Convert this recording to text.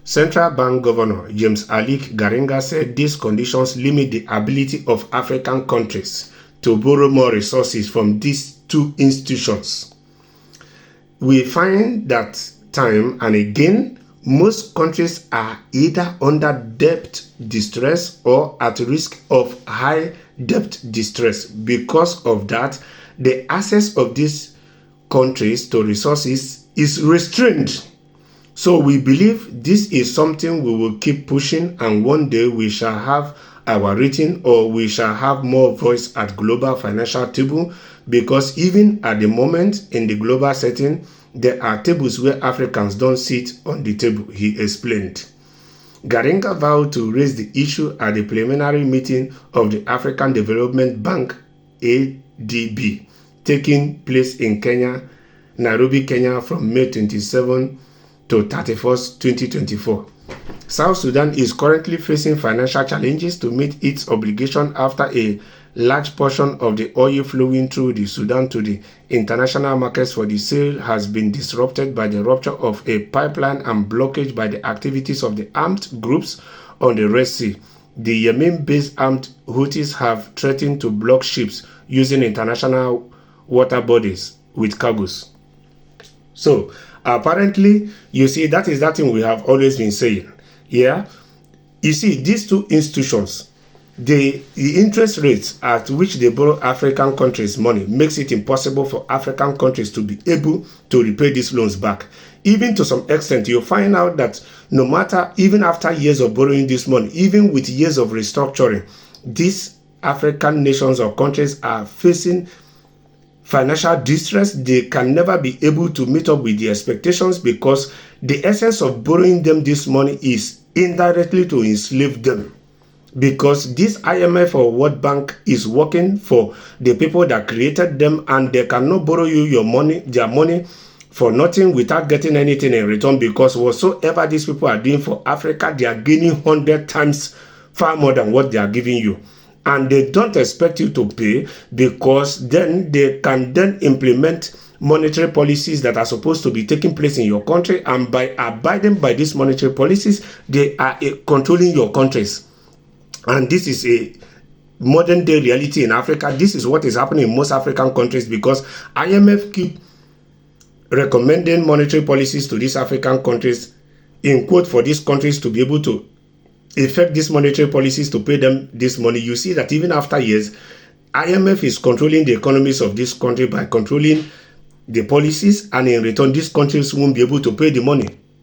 Central Bank Governor James Alik Garinga said these conditions limit the ability of African countries to borrow more resources from these two institutions. We find that time and again, most countries are either under debt distress or at risk of high debt distress. Because of that, the access of these countries to resources is restrained. So we believe this is something we will keep pushing, and one day we shall have our rating, or we shall have more voice at global financial table, because even at the moment in the global setting, there are tables where Africans don't sit on the table, he explained. Garinga vowed to raise the issue at the preliminary meeting of the African Development Bank ADB, taking place in Kenya, Nairobi, Kenya from May 27 to 31st, 2024. South Sudan is currently facing financial challenges to meet its obligation after a large portion of the oil flowing through the Sudan to the international markets for the sale has been disrupted by the rupture of a pipeline and blockage by the activities of the armed groups on the Red Sea. The Yemen-based armed Houthis have threatened to block ships using international water bodies with cargoes. So, apparently, you see, that is that thing we have always been saying. Yeah, you see, these two institutions, the interest rates at which they borrow African countries money makes it impossible for African countries to be able to repay these loans back. Even to some extent, you'll find out that no matter, even after years of borrowing this money, even with years of restructuring, these African nations or countries are facing financial distress. They can never be able to meet up with the expectations, because the essence of borrowing them this money is indirectly to enslave them, because this IMF or World Bank is working for the people that created them, and they cannot borrow you your money, their money, for nothing without getting anything in return, because whatsoever these people are doing for Africa, they are gaining 100 times far more than what they are giving you. And they don't expect you to pay, because then they can then implement monetary policies that are supposed to be taking place in your country, and by abiding by these monetary policies, they are controlling your countries. And this is a modern day reality in Africa. This is what is happening in most African countries, because IMF keep recommending monetary policies to these African countries, in quote, for these countries to be able to effect these monetary policies to pay them this money. You see that even after years, IMF is controlling the economies of this country by controlling the policies, and in return, these countries won't be able to pay the money.